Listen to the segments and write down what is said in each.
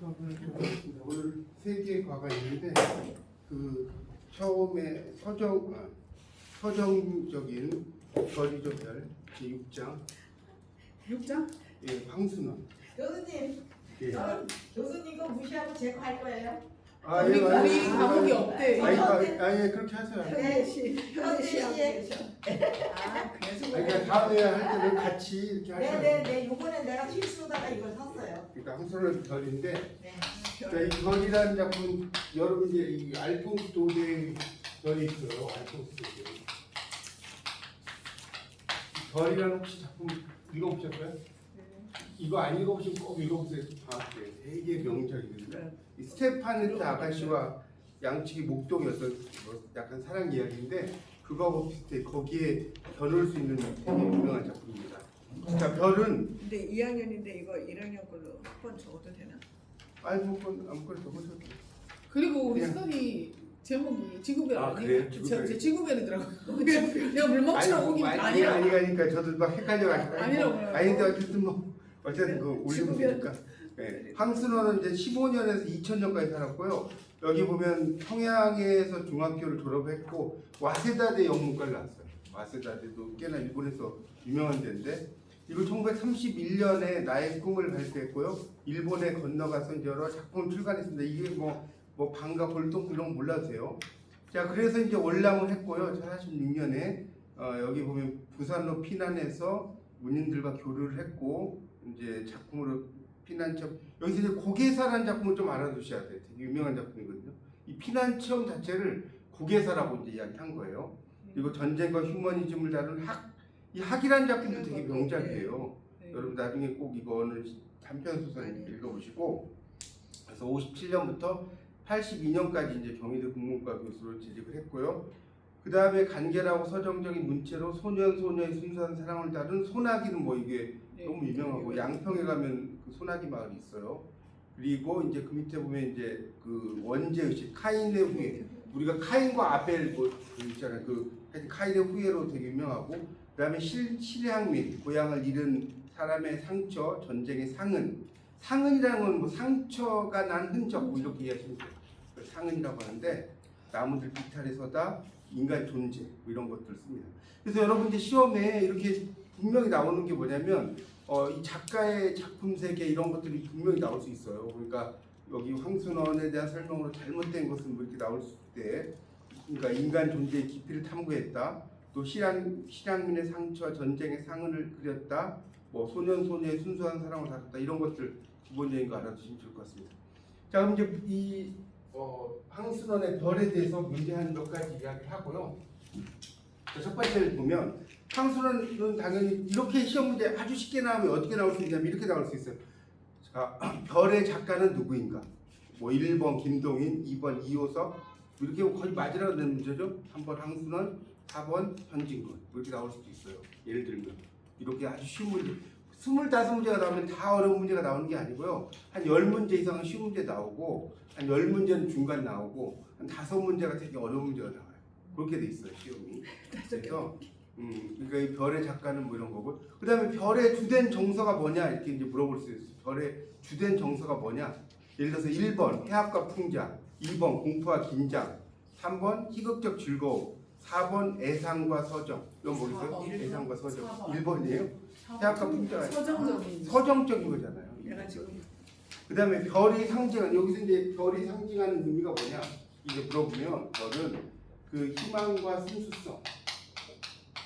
수업을 좀 하겠습니다. 오늘 세 개의 과가 있는데 그 처음에 서정적인 거리조별 제6장 6장? 예, 황순원 교수님, 예. 교수님 거 무시하고 제 거 할 거예요? 우리 과목이 없대. 아니 그렇게 하세요. 네, 현대시험. 아, 그래서 그러니까 다음에 할 때는 같이 이렇게 하세요. 네네네. 요번에 내가 실수다가 이걸 샀어요. 그러니까 황순원 별인데 네. 자, 이 별이라는 작품 여러분 이제 이 알폰스 도데의 별이 있어요. 알폰스 도데. 별이라는 혹시 작품 읽어보셨어요? 이거 안 읽어보시면 꼭 읽어보세요. 방학 때 되게 명작이거든요. 이 스테파네트 아가씨와 양측이 목동이었던 뭐 약간 사랑 이야기인데 그거하고 비슷해. 거기에 겨룰 수 있는 되게 유명한 작품입니다. 자, 별은 근데 2학년인데 이거 1학년 걸로 학번 적어도 되나? 아무거나 적어도 돼요. 그리고 우리 그냥- 스터디 제목이 지구별 아, 아니에요? 그래요? 지구별. 제 지구별이더라고요. 내가 물먹치러 오긴 아니라 아니가니까 저도 막 헷갈려가지고 아니라고요. 아닌데 어쨌든 뭐 어쨌든 그 올리면 지구별. 되니까. 네. 황순원은 이제 15년에서 2000년까지 살았고요. 여기 보면 평양에서 중학교를 졸업했고 와세다대 영문과를 나왔어요. 와세다대도 꽤나 일본에서 유명한 데인데 이걸 1931년에 나의 꿈을 발표했고요. 일본에 건너가서 이제 여러 작품을 출간했습니다. 이게 뭐 방가 골동 이런 거 몰라세요. 자, 그래서 이제 월남을 했고요. 46년에 여기 보면 부산로 피난해서 문인들과 교류를 했고 이제 작품으로 피난체험 여기서 이제 고개사라는 작품을 좀 알아두셔야 돼요. 되게 유명한 작품이거든요. 이 피난체험 자체를 고개사라고 이제 이야기한 거예요. 그리고 전쟁과 휴머니즘을 다룬 이 학이라는 작품도 되게 명작이에요. 네. 여러분 나중에 꼭 이거는 단편 소설 읽어보시고 그래서 57년부터 82년까지 이제 경희대 국문과 교수로 재직을 했고요. 그 다음에 간결하고 서정적인 문체로 소녀의 순수한 사랑을 다룬 소나기는 뭐 이게 네. 너무 유명하고 양평에 가면 그 소나기 마을이 있어요. 그리고 이제 그 밑에 보면 이제 그 원죄 의식 카인의 후예 우리가 카인과 아벨 뭐 있잖아요. 그 카인의 후예로 되게 유명하고 그다음에 실향민 고향을 잃은 사람의 상처 전쟁의 상흔이라는 건 뭐 상처가 난 흔적 뭐 이렇게 이해하시면 돼요. 상흔이라고 하는데 나무들 비탈에 서다 인간 존재 뭐 이런 것들 씁니다. 그래서 여러분들 시험에 이렇게 분명히 나오는 게 뭐냐면 이 작가의 작품 세계 이런 것들이 분명히 나올 수 있어요. 그러니까 여기 황순원에 대한 설명으로 잘못된 것은 뭐 이렇게 나올 때 그러니까 인간 존재의 깊이를 탐구했다. 또 실향민의 상처 전쟁의 상흔을 그렸다. 뭐 소년의 순수한 사랑을 다뤘다. 이런 것들 기본적인 거 알아두시면 좋을 것 같습니다. 자, 그럼 이제 이 황순원의 별에 대해서 문제 한 몇 가지 이야기를 하고요. 자, 첫 번째를 보면 황순원은 당연히 이렇게 시험 문제 아주 쉽게 나오면 어떻게 나올 수 있냐면 이렇게 나올 수 있어요. 자, 별의 작가는 누구인가? 뭐 1번 김동인, 2번 이호섭 이렇게 거의 맞으라고 되는 문제죠. 3번 황순원, 4번 현진건 이렇게 나올 수도 있어요. 예를 들면 이렇게 아주 쉬운 문제 25문제가 나오면 다 어려운 문제가 나오는 게 아니고요. 한 10문제 이상은 쉬운 문제 나오고 한 10문제는 중간 나오고 한 5문제가 되게 어려운 문제가 나와요. 그렇게 돼 있어요. 시험이. 그래서 그러니까 이 별의 작가는 뭐 이런 거고 그 다음에 별의 주된 정서가 뭐냐 이렇게 이제 물어볼 수 있어요. 별의 주된 정서가 뭐냐 예를 들어서 1번 해학과 풍자 2번 공포와 긴장 3번 희극적 즐거움 4번 애상과 서정 이건 모르세요? 애상과 서정 1번이에요? 해학과 풍자가 서정적인 거잖아요. 내가 지금 그 다음에 별이 상징하는 여기서 이제 별이 상징하는 의미가 뭐냐 이제 물어보면 별은 그 희망과 순수성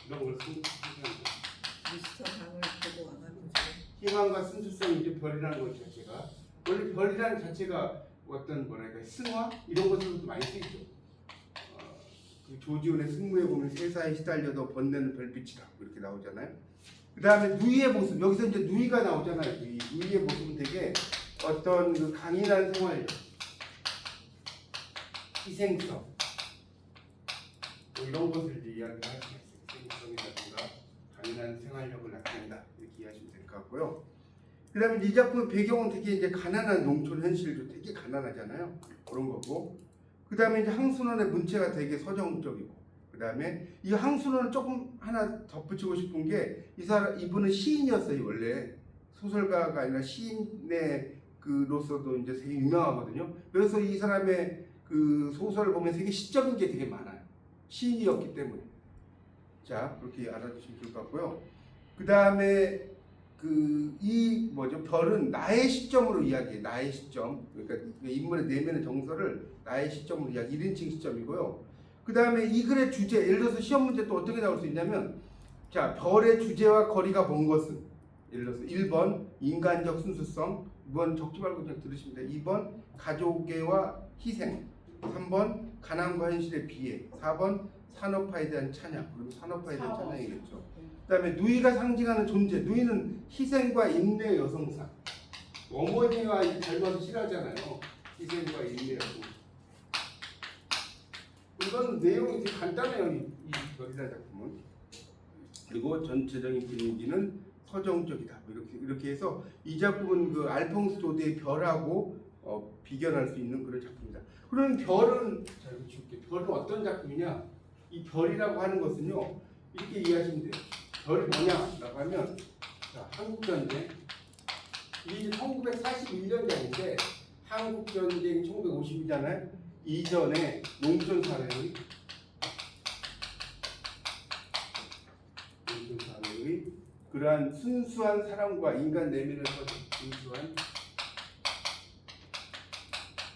이런 걸 상징합니다. 미스터 강을 보고 와가지고 희망과 순수성이 이제 별이라는 것 자체가 원래 별이라는 자체가 어떤 뭐랄까 승화 이런 것으로도 많이 쓰이죠. 그 조지훈의 승무에 보면 세사에 시달려도 번뇌는 별빛이다 이렇게 나오잖아요. 그 다음에 누이의 모습 여기서 이제 누이가 나오잖아요. 누이의 모습은 되게 어떤 그 강인한 생활력, 희생성 뭐 이런 것을 이제 이야기를 할 수 있어요. 희생성이라든가 강인한 생활력을 나타낸다 이렇게 이해하시면 될 것 같고요. 그 다음에 이 작품의 배경은 되게 이제 가난한 농촌 현실도 되게 가난하잖아요. 그런 거고. 그 다음에 이제 황순원의 문체가 되게 서정적이고. 그 다음에 이 황순원은 조금 하나 덧붙이고 싶은 게 이분은 시인이었어요. 원래 소설가가 아니라 시인의 그로서도 이제 되게 유명하거든요. 그래서 이 사람의 그 소설을 보면 되게 시적인 게 되게 많아요. 시인이었기 때문에. 자, 그렇게 알아두시면 좋을 것 같고요. 그 다음에 이 뭐죠? 별은 나의 시점으로 이야기해. 나의 시점. 그러니까 인물의 내면의 정서를 나의 시점으로 이야기. 1인칭 시점이고요. 그 다음에 이 글의 주제, 예를 들어서 시험 문제 또 어떻게 나올 수 있냐면, 자, 별의 주제와 거리가 먼 것은, 예를 들어서 1번 인간적 순수성, 2번 적지 말고 그냥 들으시면 돼요. 2번 가족애와 희생, 3번 가난과 현실의 비애, 4번 산업화에 대한 찬양. 그럼 산업화에 대한 찬양이겠죠. 그 다음에 누이가 상징하는 존재. 누이는 희생과 인내의 여성상. 어머니와 닮아서 싫어하잖아요. 희생과 인내의 여성상. 이건 내용이 되게 간단해요. 이 별이라는 작품은. 그리고 전체적인 분위기는 서정적이다. 이렇게 해서 이 작품은 그 알퐁스 도드의 별하고 비견할 수 있는 그런 작품이다. 그러면 별은, 자 이거 지울게. 별은 어떤 작품이냐? 이 별이라고 하는 것은요, 이렇게 이해하시면 돼요. 별이 뭐냐라고 하면, 자, 한국전쟁, 이 1941년작인데 한국전쟁 1950이잖아요. 이전에 농촌사회의 그러한 순수한 사랑과 인간 내면에서 순수한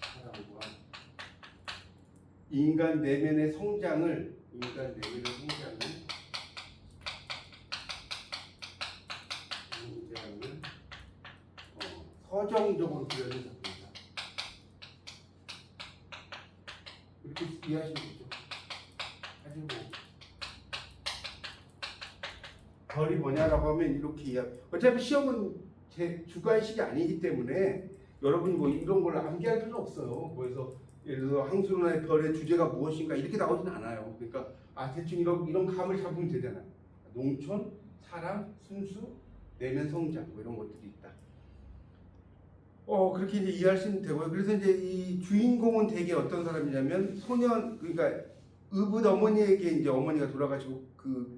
사랑과 인간 내면의 성장을 서정적으로 그려낸 작품이다. 이렇게 이해하시면 되죠. 가지고 별이 뭐냐라고 하면 이렇게 이해. 어차피 시험은 제 주관식이 아니기 때문에 여러분이 뭐 이런 걸 암기할 필요 없어요. 그래서 예를 들어 항수론의 별의 주제가 무엇인가 이렇게 나오진 않아요. 그러니까 대충 이런 감을 잡으면 되잖아요. 농촌, 사랑, 순수, 내면 성장 뭐 이런 것들이 있다. 그렇게 이제 이해하시면 되고요. 그래서 이제 이 주인공은 되게 어떤 사람이냐면 소년, 그러니까 의붓 어머니에게 이제 어머니가 돌아가시고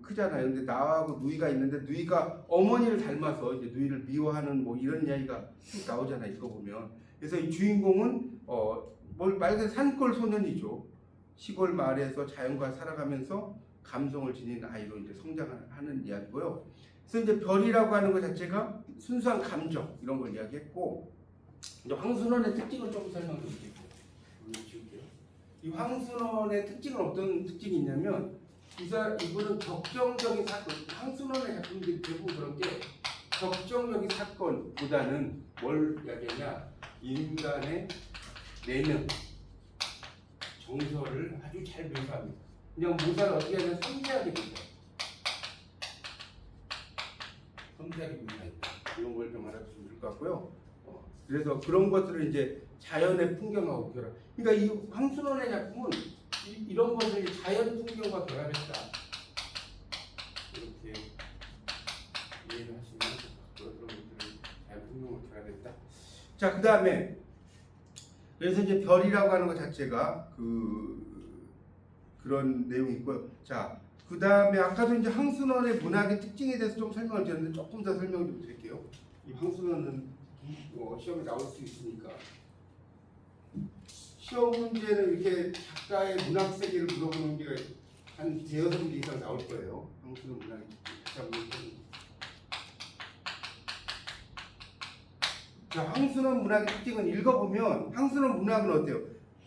크잖아요. 근데 나하고 누이가 있는데 누이가 어머니를 닮아서 이제 누이를 미워하는 뭐 이런 이야기가 쭉 나오잖아요. 이거 보면. 그래서 이 주인공은 말 그대로 산골 소년이죠. 시골 마을에서 자연과 살아가면서 감성을 지닌 아이로 이제 성장하는 이야기고요. 그래서 이제 별이라고 하는 것 자체가 순수한 감정 이런 걸 이야기했고, 이제 황순원의 특징을 조금 설명드릴게요. 이 황순원의 특징은 어떤 특징이 있냐면, 이분은 격정적인 사건, 황순원의 작품들이 대부분 그런 게 격정적인 사건보다는 뭘 이야기하냐, 인간의 내면, 정서를 아주 잘 묘사합니다. 그냥 묘사를 어떻게 하냐면 섬세하게 묘사해요. 섬세하게 묘사했다. 이런 걸 좀 알아두시면 좋을 것 같고요. 그래서 그런 것들을 이제 자연의 풍경하고 결합. 그러니까 이 황순원의 작품은 이런 것을 자연 풍경과 결합했다. 이렇게 이해를 하시면 그런 것들을 자연 풍경과 결합했다. 자, 그 다음에 그래서 이제 별이라고 하는 것 자체가 그런 내용이 있고요. 자, 그 다음에 아까도 이제 황순원의 문학의 특징에 대해서 좀 설명을 드렸는데 조금 더 설명을 좀 드릴게요. 이 황순원은 시험에 나올 수 있으니까. 시험 문제는 이렇게 작가의 문학 세계를 물어보는 게 한 대여섯 개 이상 나올 거예요. 황순원 문학의 특징. 자, 황순원 문학의 특징은 읽어보면 황순원 문학은 어때요?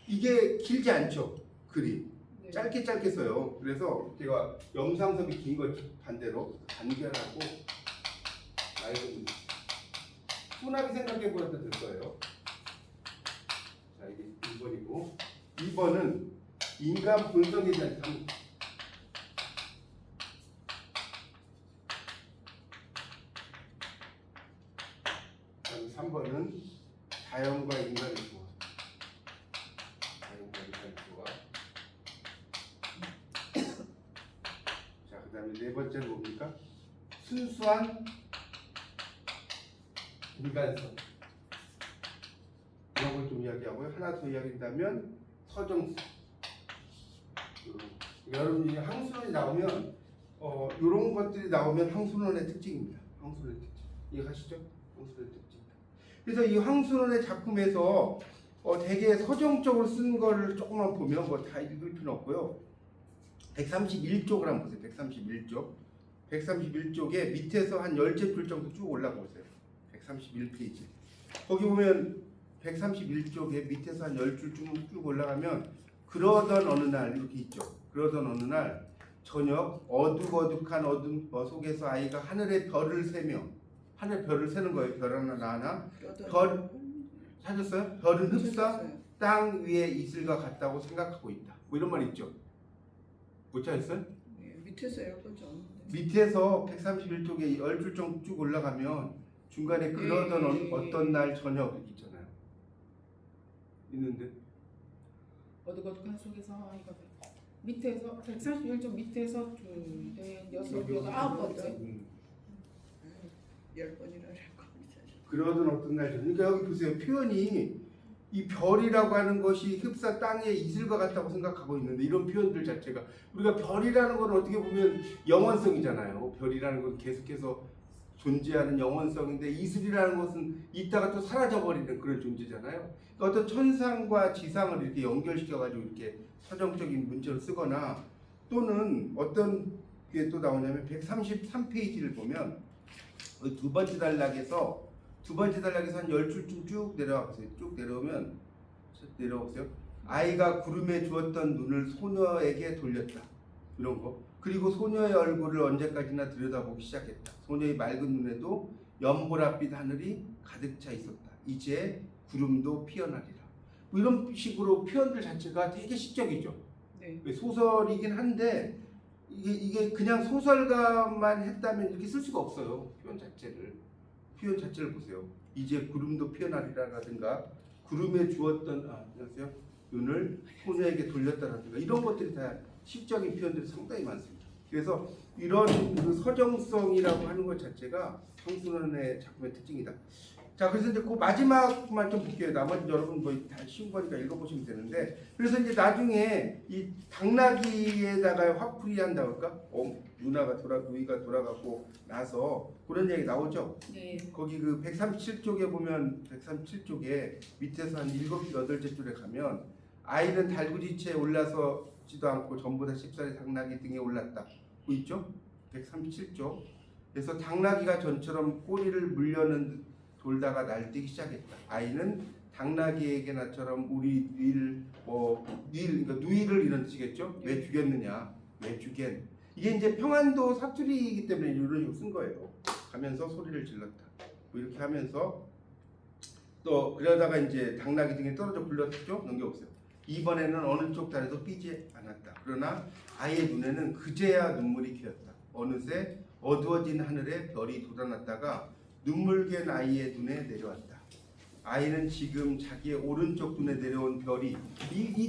이게 길지 않죠, 글이. 네. 짧게 써요. 그래서 제가 영상섭이 긴 거 반대로 간결하고 맑은 순하게 생각해보셔도 될 거예요. 자, 이게 1번이고 2번은 인간 본성에 대한 탐구. 3번은 자연과 인간의 조화. 자, 그 다음에 네 번째는 뭡니까? 순수한 인간성. 이런 걸 좀 이야기하고요. 하나 더 이야기한다면 서정성. 여러분이 황순원이 나오면 이런 것들이 나오면 황순원의 특징입니다. 황순원의 특징. 이해가시죠? 황순원의 특징. 그래서 이 황순원의 작품에서 되게 서정적으로 쓴 거를 조금만 보면 뭐 다 읽을 필요는 없고요. 131쪽을 한번 보세요. 131쪽. 131쪽에 밑에서 한 10줄 정도 쭉 올라가 보세요. 131페이지. 거기 보면 131쪽에 밑에서 한 10줄 쭉 올라가면 그러던 어느 날 이렇게 있죠. 그러던 어느 날 저녁 어둑어둑한 어둠 속에서 아이가 하늘의 별을 세며 하늘 별을 세는 거예요. 별 하나 별 찾았어요? 별은 흡사 땅 위에 이슬과 같다고 생각하고 있다. 뭐 이런 말 있죠. 못 찾았어요? 예, 밑에서 읽어줘. 밑에서 131쪽에 10줄 정도 쭉 올라가면 중간에 그러던 어떤 날 저녁 있잖아요. 있는데 어둑어둑한 속에서 이거 밑에서 131쪽 밑에서 둘, 넷, 여섯, 여덟, 아홉 번째. 10번이나 할 겁니다. 그러던 어떤 날 저녁. 그러니까 여기 보세요. 표현이 이 별이라고 하는 것이 흡사 땅에 이슬과 같다고 생각하고 있는데 이런 표현들 자체가 우리가 별이라는 건 어떻게 보면 영원성이잖아요. 별이라는 건 계속해서 존재하는 영원성인데 이슬이라는 것은 있다가 또 사라져버리는 그런 존재잖아요. 그러니까 어떤 천상과 지상을 이렇게 연결시켜가지고 이렇게 서정적인 문체를 쓰거나 또는 어떤 게 또 나오냐면 133페이지를 보면 두 번째 단락에서 한 10줄쯤 쭉 내려와 보세요. 쭉 내려오면 내려오세요. 아이가 구름에 주었던 눈을 소녀에게 돌렸다. 이런 거. 그리고 소녀의 얼굴을 언제까지나 들여다보기 시작했다. 소녀의 맑은 눈에도 연보랏빛 하늘이 가득 차 있었다. 이제 구름도 피어나리라. 뭐 이런 식으로 표현들 자체가 되게 시적이죠. 네. 소설이긴 한데 이게 그냥 소설가만 했다면 이렇게 쓸 수가 없어요. 표현 자체를 보세요. 이제 구름도 피어나리라라든가 구름에 주었던 안녕하세요. 눈을 소녀에게 돌렸다라든가 이런 것들이 다 시적인 표현들이 상당히 많습니다. 그래서 이런 그 서정성이라고 하는 것 자체가 황순원의 작품의 특징이다. 자, 그래서 이제 그 마지막만 좀 볼게요. 나머지 여러분 뭐 다 쉬운 거니까 읽어보시면 되는데, 그래서 이제 나중에 이 당나귀에다가 화풀이 한다 그럴까? 누이가 돌아가고 나서 그런 얘기 나오죠. 네. 거기 그 137쪽에 보면 137쪽에 밑에서 한 7, 8째 줄에 가면 아이는 달구지체에 올라서지도 않고 전부 다 10살의 당나귀 등에 올랐다. 그 있죠? 137쪽. 그래서 당나귀가 전처럼 꼬리를 물려는 돌다가 날뛰기 시작했다. 아이는 당나귀에게 나처럼 우리 그러니까 누이를 이런 뜻이겠죠? 왜 죽였느냐? 왜 죽였? 이게 이제 평안도 사투리이기 때문에 이런 식으로 쓴 거예요. 가면서 소리를 질렀다. 뭐 이렇게 하면서 또 그러다가 이제 당나귀 등에 떨어져 굴렀죠? 넘겨보세요. 이번에는 어느 쪽 다리도 삐지 않았다. 그러나 아이의 눈에는 그제야 눈물이 튀었다. 어느새 어두워진 하늘에 별이 돋아났다가 눈물갠 아이의 눈에 내려왔다. 아이는 지금 자기의 오른쪽 눈에 내려온 별이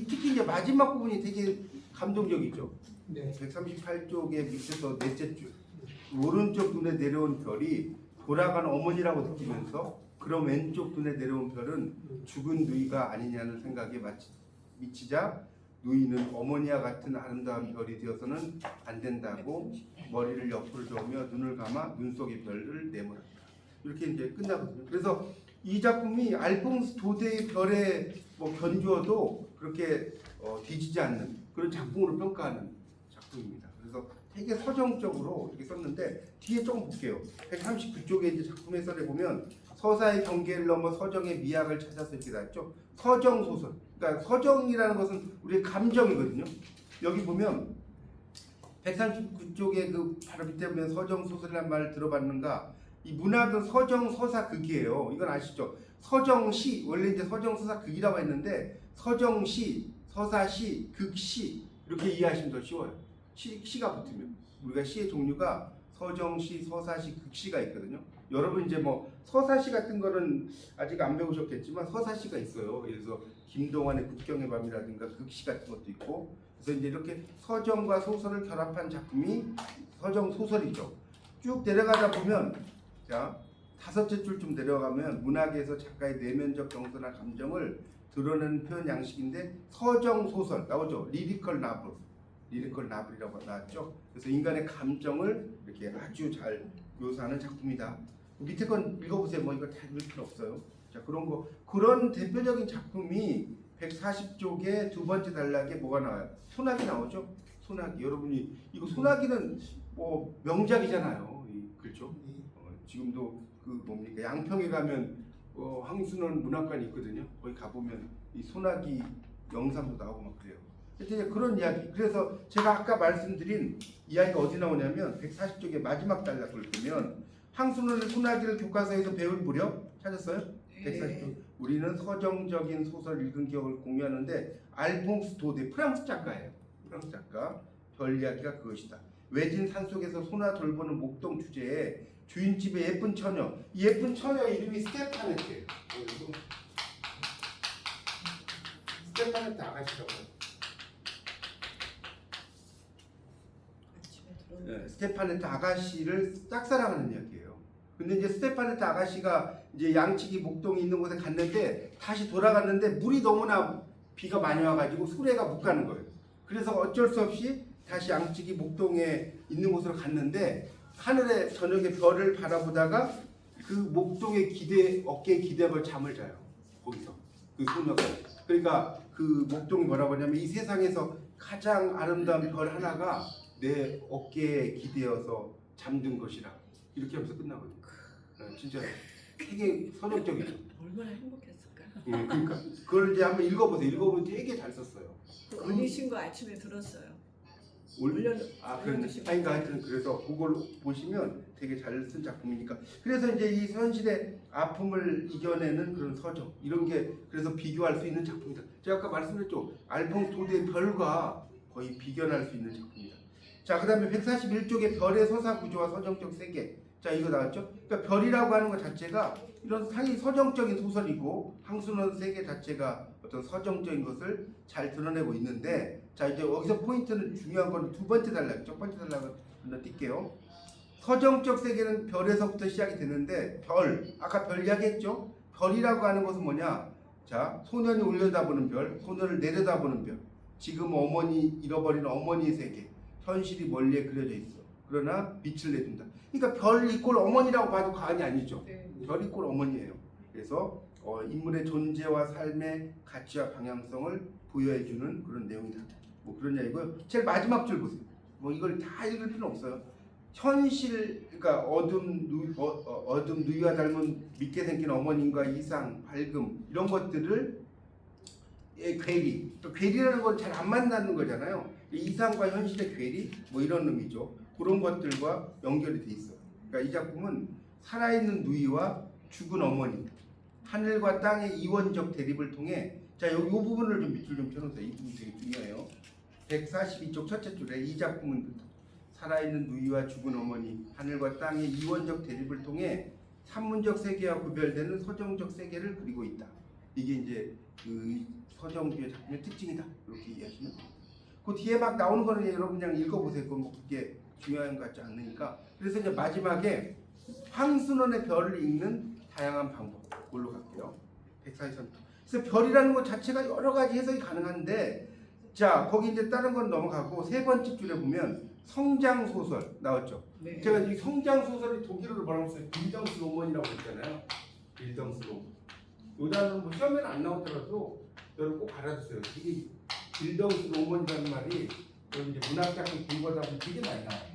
특히 이제 마지막 부분이 되게 감동적이죠. 네. 138쪽의 밑에서 넷째 줄 오른쪽 눈에 내려온 별이 돌아간 어머니라고 느끼면서 그럼 왼쪽 눈에 내려온 별은 죽은 누이가 아니냐는 생각에 미치자 누이는 어머니와 같은 아름다운 별이 되어서는 안 된다고 머리를 옆으로 저으며 눈을 감아 눈 속의 별을 내몰았다. 이렇게 이제 끝나거든요. 그래서 이 작품이 알퐁스 도데의 별에 견주어도 그렇게 뒤지지 않는 그런 작품으로 평가하는 작품입니다. 그래서 되게 서정적으로 이렇게 썼는데 뒤에 조금 볼게요. 139쪽에 이제 작품 해설에 보면 서사의 경계를 넘어 서정의 미학을 찾아서 이렇게 나왔죠. 서정 소설. 그러니까 서정이라는 것은 우리의 감정이거든요. 여기 보면 139쪽에 그 바로 밑에 보면 서정 소설이라는 말을 들어봤는가? 이 문학은 서정 서사 극이에요. 이건 아시죠? 서정시 원래 이제 서정 서사 극이라고 했는데 서정시, 서사시, 극시 이렇게 이해하시면 더 쉬워요. 시가 붙으면 우리가 시의 종류가 서정시, 서사시, 극시가 있거든요. 여러분 이제 서사시 같은 거는 아직 안 배우셨겠지만 서사시가 있어요. 그래서 김동완의 국경의 밤이라든가 극시 같은 것도 있고 그래서 이제 이렇게 서정과 소설을 결합한 작품이 서정 소설이죠. 쭉 내려가다 보면 자, 5째 줄쯤 내려가면 문학에서 작가의 내면적 정서나 감정을 드러내는 표현 양식인데 서정 소설 나오죠. 리리컬 나블이라고 나왔죠. 그래서 인간의 감정을 이렇게 아주 잘 묘사하는 작품이다. 밑에 건 읽어보세요. 이거 다 읽을 필요 없어요. 자, 그런 대표적인 작품이 140쪽의 두 번째 단락에 뭐가 나와요? 소나기 나오죠? 소나기. 여러분이 이거 소나기는 뭐 명작이잖아요. 그렇죠? 지금도 그 뭡니까 양평에 가면 황순원 문학관이 있거든요. 거기 가보면 이 소나기 영상도 나오고 막 그래요. 이제 그런 이야기. 그래서 제가 아까 말씀드린 이야기가 어디 나오냐면 140쪽의 마지막 단락을 보면 황순원의 소나기를 교과서에서 배울 무렵 찾았어요? 140쪽. 우리는 서정적인 소설 읽은 기억을 공유하는데 알퐁스 도데 프랑스 작가예요. 프랑스 작가. 별 이야기가 그것이다. 외진 산속에서 소나 돌보는 목동 주제에 주인집의 예쁜 처녀. 이 예쁜 처녀 이름이 스테파네트예요. 스테파네트 아가씨라고. 아침에 들어오는 스테파네트 아가씨를 짝사랑하는 이야기예요. 근데 이제 스테파네트 아가씨가 이제 양치기 목동이 있는 곳에 갔는데 다시 돌아갔는데 물이 너무나 비가 많이 와가지고 수레가 못 가는 거예요. 그래서 어쩔 수 없이 다시 양치기 목동에 있는 곳으로 갔는데 하늘에 저녁에 별을 바라보다가 그 목동의 어깨에 기대고 잠을 자요. 거기서 그 소녀가. 그러니까 그 목동이 뭐라고 하냐면 이 세상에서 가장 아름다운 별 하나가 내 어깨에 기대어서 잠든 것이라 이렇게 하면서 끝나거든요. 진짜 되게 서정적이죠. 얼마나 행복했을까. 그러니까 그걸 이제 한번 읽어보세요. 읽어보면 되게 잘 썼어요. 그 올리신 거 아침에 들었어요. 그런데 올려놓으시면 아니 하여튼 그래서 그걸 보시면 되게 잘 쓴 작품이니까 그래서 이제 이 현실의 아픔을 이겨내는 그런 서정 이런 게 그래서 비교할 수 있는 작품이다. 제가 아까 말씀드렸죠. 알퐁스 도데의 별과 거의 비견할 수 있는 작품이다. 자, 그다음에 141쪽의 별의 서사 구조와 서정적 세계. 자, 이거 나왔죠? 그러니까 별이라고 하는 것 자체가 이런 상당히 서정적인 소설이고 황순원 세계 자체가 어떤 서정적인 것을 잘 드러내고 있는데 자, 이제 여기서 포인트는 중요한 건 두 번째 단락, 첫 번째 단락을 건너뛸게요. 서정적 세계는 별에서부터 시작이 되는데 아까 별 이야기했죠? 별이라고 하는 것은 뭐냐? 자, 소년이 올려다보는 별, 소년을 내려다보는 별, 지금 잃어버린 어머니의 세계, 현실이 멀리에 그려져 있어. 그러나 빛을 내준다. 그러니까 별 이꼴 어머니라고 봐도 과언이 아니죠. 네. 별 이꼴 어머니예요. 그래서 인물의 존재와 삶의 가치와 방향성을 부여해주는 그런 내용이다. 뭐 그런 이야기고요. 제일 마지막 줄 보세요. 뭐 이걸 다 읽을 필요는 없어요. 현실, 그러니까 어둠 누이와 닮은 믿게 생긴 어머님과 이상, 밝음 이런 것들을 괴리, 또 괴리라는 건 잘 안 만나는 거잖아요. 이상과 현실의 괴리, 뭐 이런 의미죠. 그런 것들과 연결이 돼 있어요. 그러니까 이 작품은 살아있는 누이와 죽은 어머니, 하늘과 땅의 이원적 대립을 통해 자, 이 부분을 좀 밑줄 좀 쳐놓으세요. 이 부분 되게 중요해요. 142쪽 첫째 줄에 이 작품은 살아있는 누이와 죽은 어머니, 하늘과 땅의 이원적 대립을 통해 산문적 세계와 구별되는 서정적 세계를 그리고 있다. 이게 이제 그 서정주의 작품의 특징이다. 이렇게 이해하시면 됩니다. 그 뒤에 막 나오는 거는 여러분 그냥 읽어보세요. 그건 뭐 그게 중요한 것 같지 않으니까. 그래서 이제 마지막에 황순원의 별을 읽는 다양한 방법. 그걸로 갈게요. 143쪽. 그래서 별이라는 것 자체가 여러 가지 해석이 가능한데, 자, 거기 이제 다른 건 넘어가고 세 번째 줄에 보면 성장 소설 나왔죠. 네. 제가 이 성장 소설이 독일어로 뭐라고 써요? 빌덩스로먼이라고 했잖아요. 빌덩스로먼. 이 단어는 뭐 시험에는 안 나오더라도 여러분 꼭 알아두세요. 이게 빌덩스로먼이라는 말이 이제 문학작품 공부하다 보면 되게 많이 나와요.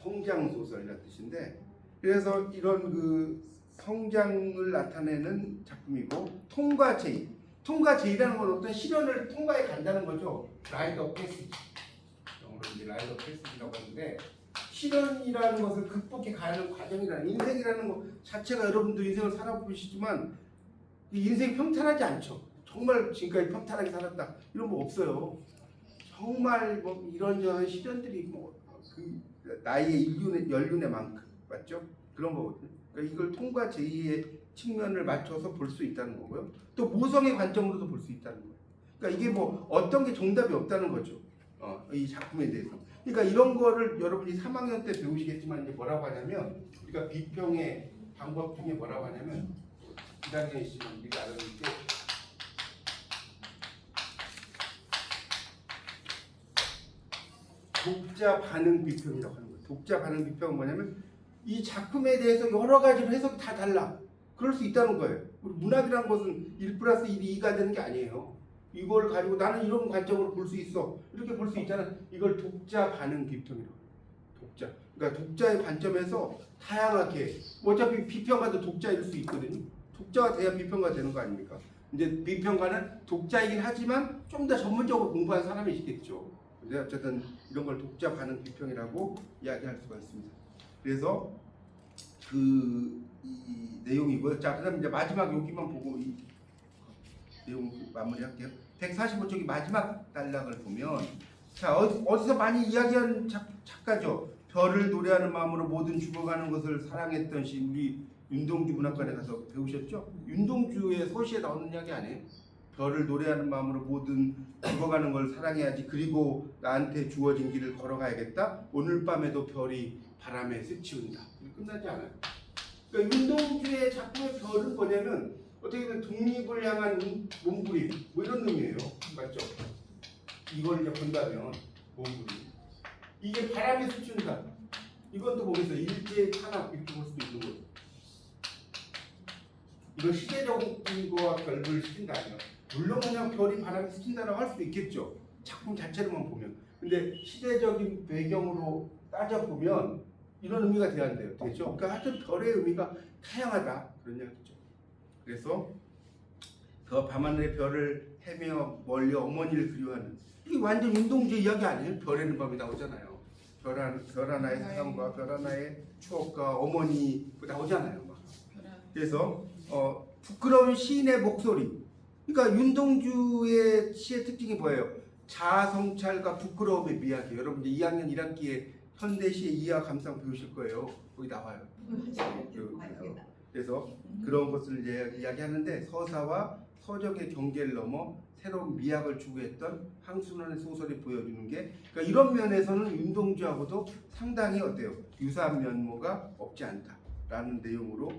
성장 소설이라는 뜻인데, 그래서 이런 그 성장을 나타내는 작품이고 통과 제의. 통과 제의라는 건 어떤 시련을 통과해 간다는 거죠. 라이드 업 패시지. 영어로 이제 라이드 업 패시지라고 하는데 시련이라는 것을 극복해 가는 과정이라는 인생이라는 것 자체가 여러분도 인생을 살아보시지만 인생이 평탄하지 않죠. 정말 지금까지 평탄하게 살았다 이런 거 없어요. 정말 뭐 이런저런 시련들이 뭐 그 나이의 연륜의 만큼 맞죠? 그런 거거든요. 그러니까 이걸 통과 제의의 측면을 맞춰서 볼 수 있다는 거고요. 또 모성의 관점으로도 볼 수 있다는 거예요. 그러니까 이게 뭐 어떤 게 정답이 없다는 거죠. 이 작품에 대해서. 그러니까 이런 거를 여러분이 3학년 때 배우시겠지만 이제 뭐라고 하냐면 우리가 비평의 방법 중에 뭐라고 하냐면 기다려 있으면 우리가 알아볼 때 독자 반응 비평이라고 하는 거예요. 독자 반응 비평은 뭐냐면 이 작품에 대해서 여러 가지로 해석이 다 달라. 그럴 수 있다는 거예요. 우리 문학이라는 것은 1 플러스 1이 2가 되는 게 아니에요. 이걸 가지고 나는 이런 관점으로 볼 수 있어. 이렇게 볼 수 있잖아. 이걸 독자 반응 비평이라고 해요. 독자. 그러니까 독자의 관점에서 다양하게 어차피 비평가도 독자일 수 있거든요. 독자가 돼야 비평가 되는 거 아닙니까? 이제 비평가는 독자이긴 하지만 좀 더 전문적으로 공부한 사람이시겠죠. 근데 어쨌든 이런 걸 독자 반응 비평이라고 이야기할 수가 있습니다. 그래서 이 내용이고요. 자, 그다음 이제 마지막 여기만 보고 이 내용 마무리할게요. 145쪽이 마지막 단락을 보면 자 어디서 많이 이야기한 작가죠. 별을 노래하는 마음으로 모든 죽어가는 것을 사랑했던 시 우리 윤동주 문학관에 가서 배우셨죠? 윤동주의 서시에 나오는 이야기 아니에요? 별을 노래하는 마음으로 모든 죽어가는 걸 사랑해야지. 그리고 나한테 주어진 길을 걸어가야겠다. 오늘 밤에도 별이 바람에 스치운다. 끝나지 않아요. 그러니까 윤동주의 작품의 별은 뭐냐면 어떻게 보면 독립을 향한 몸부림 뭐 이런 의미예요. 맞죠? 이걸 이제 본다면 몸부림. 이게 바람에 스치운다. 이건 또 보면서 일제의 탄압 이렇게 볼 수도 있는 거죠. 이거 시대적인 거와 결부를 시킨다 아니에요. 물론 그냥 별이 바람에 스친다라고 할 수도 있겠죠. 작품 자체로만 보면. 근데 시대적인 배경으로 따져보면 이런 의미가 돼야 돼요. 되죠? 그러니까 하여튼 별의 의미가 다양하다. 그런 이야기죠. 그래서 저 밤하늘의 별을 헤매어 멀리 어머니를 그리워하는 이게 완전 윤동주의 이야기 아니에요? 별에는 밤이 나오잖아요. 별 하나의 사랑과 별 하나의 추억과 어머니 나오잖아요. 막. 그래서 부끄러운 시인의 목소리. 그러니까 윤동주의 시의 특징이 뭐예요? 자아 성찰과 부끄러움의 미학이에요. 여러분 이제 2학년 1학기에 현대시의 이하 감상 배우실 거예요. 거기 나와요. 그래서 그런 것을 이제 이야기하는데 서사와 서적의 경계를 넘어 새로운 미학을 추구했던 황순원의 소설이 보여주는 게 그러니까 이런 면에서는 윤동주하고도 상당히 어때요? 유사한 면모가 없지 않다라는 내용으로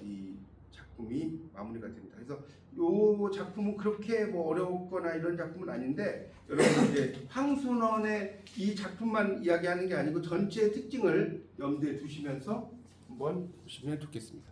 이 작품이 마무리가 됩니다. 그래서 이 작품은 그렇게 뭐 어렵거나 이런 작품은 아닌데 여러분 이제 황순원의 이 작품만 이야기하는 게 아니고 전체의 특징을 염두에 두시면서 한번 보시면 좋겠습니다.